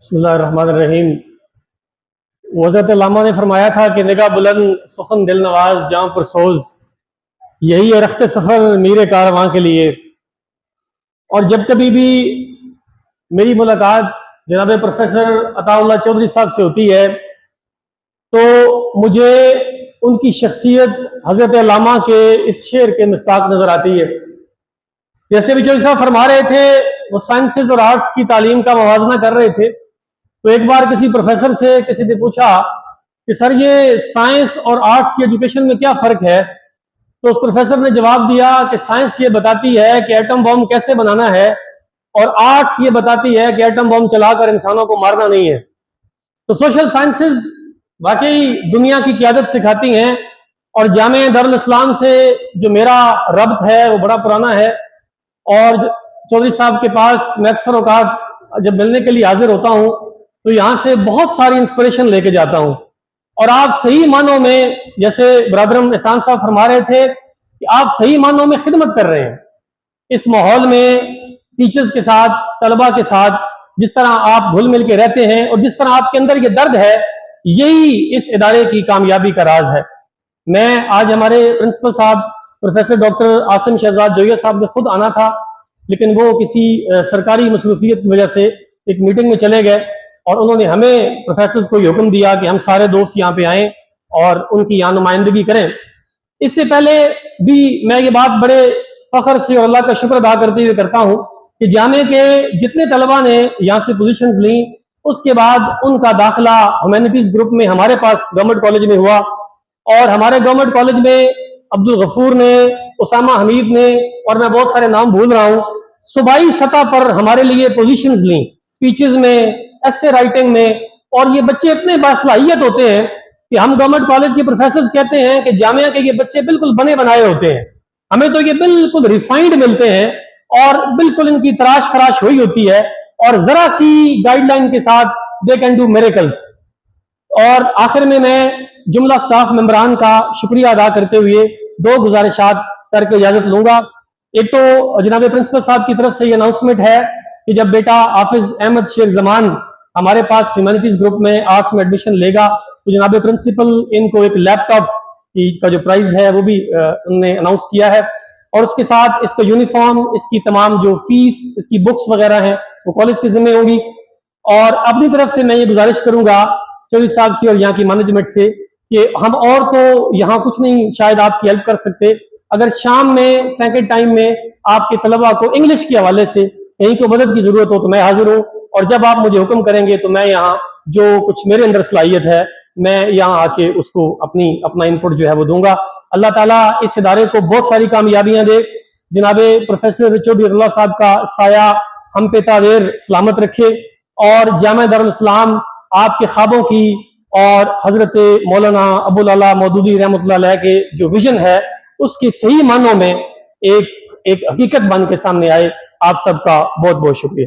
بسم اللہ الرحمن الرحیم۔ حضرت علامہ نے فرمایا تھا کہ نگاہ بلند سخن دل نواز جاں پر سوز، یہی ہے رخت سفر میر کارواں کے لیے۔ اور جب کبھی بھی میری ملاقات جناب پروفیسر عطا اللہ چودھری صاحب سے ہوتی ہے تو مجھے ان کی شخصیت حضرت علامہ کے اس شعر کے مصداق نظر آتی ہے۔ جیسے بھی چودھری صاحب فرما رہے تھے، وہ سائنسز اور آرٹس کی تعلیم کا موازنہ کر رہے تھے، تو ایک بار کسی پروفیسر سے کسی نے پوچھا کہ سر یہ سائنس اور آرٹس کی ایجوکیشن میں کیا فرق ہے؟ تو اس پروفیسر نے جواب دیا کہ سائنس یہ بتاتی ہے کہ ایٹم بم کیسے بنانا ہے، اور آرٹس یہ بتاتی ہے کہ ایٹم بم چلا کر انسانوں کو مارنا نہیں ہے۔ تو سوشل سائنسز واقعی دنیا کی قیادت سکھاتی ہیں، اور جامعہ دارالاسلام سے جو میرا ربط ہے وہ بڑا پرانا ہے، اور چودھری صاحب کے پاس میں اکثر اوقات جب ملنے کے لیے حاضر ہوتا ہوں تو یہاں سے بہت ساری انسپریشن لے کے جاتا ہوں۔ اور آپ صحیح معنوں میں، جیسے برادرم احسان صاحب فرما رہے تھے کہ آپ صحیح معنوں میں خدمت کر رہے ہیں اس ماحول میں، ٹیچرز کے ساتھ، طلباء کے ساتھ جس طرح آپ گھل مل کے رہتے ہیں اور جس طرح آپ کے اندر یہ درد ہے، یہی اس ادارے کی کامیابی کا راز ہے۔ میں آج ہمارے پرنسپل صاحب پروفیسر ڈاکٹر عاصم شہزاد جویہ صاحب نے خود آنا تھا، لیکن وہ کسی سرکاری مصروفیت کی وجہ سے ایک میٹنگ میں چلے گئے، اور انہوں نے ہمیں پروفیسرز کو یہ حکم دیا کہ ہم سارے دوست یہاں پہ آئیں اور ان کی یہاں نمائندگی کریں۔ اس سے پہلے بھی میں یہ بات بڑے فخر سے اور اللہ کا شکر ادا کرتے ہوئے کرتا ہوں کہ جامعہ کے جتنے طلباء نے یہاں سے پوزیشنز لیں، اس کے بعد ان کا داخلہ ہیومینٹیز گروپ میں ہمارے پاس گورنمنٹ کالج میں ہوا، اور ہمارے گورنمنٹ کالج میں عبدالغفور نے، اسامہ حمید نے، اور میں بہت سارے نام بھول رہا ہوں، صوبائی سطح پر ہمارے لیے پوزیشنز لیں، سپیچز میں، ایسے رائٹنگ میں۔ اور یہ بچے اتنے باصلاحیت ہوتے ہیں کہ ہم گورنمنٹ کالج کے پروفیسرز کہتے ہیں کہ جامعہ کے یہ بچے بالکل بنے بنائے ہوتے ہیں، ہمیں تو یہ بالکل ریفائنڈ ملتے ہیں، اور بالکل ان کی تراش خراش ہوئی ہوتی ہے، اور ذرا سی گائیڈ لائن کے ساتھ دے کین ڈو میریکلز۔ اور آخر میں جملہ سٹاف ممبران کا شکریہ ادا کرتے ہوئے دو گزارشات کر کے اجازت لوں گا۔ ایک تو جناب پرنسپل صاحب کی طرف سے یہ اناؤنسمنٹ ہے کہ جب بیٹا حافظ احمد شیر زمان ہمارے پاس ہیومینٹیز گروپ میں آرٹس میں ایڈمیشن لے گا تو جناب پرنسپل ان کو ایک لیپ ٹاپ کا جو پرائز ہے وہ بھی انہوں نے اناؤنس کیا ہے، اور اس کے ساتھ اس کا یونیفارم، اس کی تمام جو فیس، اس کی بکس وغیرہ ہیں وہ کالج کے ذمہ ہوگی۔ اور اپنی طرف سے میں یہ گزارش کروں گا چودھری صاحب سے اور یہاں کی مینجمنٹ سے کہ ہم اور تو یہاں کچھ نہیں شاید آپ کی ہیلپ کر سکتے، اگر شام میں سیکنڈ ٹائم میں آپ کے طلباء کو انگلش کے حوالے سے کہیں کو مدد کی ضرورت ہو تو میں حاضر ہوں، اور جب آپ مجھے حکم کریں گے تو میں یہاں جو کچھ میرے اندر صلاحیت ہے میں یہاں آ کے اس کو اپنا انپٹ جو ہے وہ دوں گا۔ اللہ تعالیٰ اس ادارے کو بہت ساری کامیابیاں دے، جناب پروفیسر چودھری اللہ صاحب کا سایہ ہم پہ تعویر سلامت رکھے، اور جامعہ دارالاسلام آپ کے خوابوں کی اور حضرت مولانا ابوالعلا مودودی رحمۃ اللہ علیہ کے جو ویژن ہے اس کے صحیح معنوں میں ایک حقیقت بن کے سامنے آئے۔ آپ سب کا بہت بہت شکریہ۔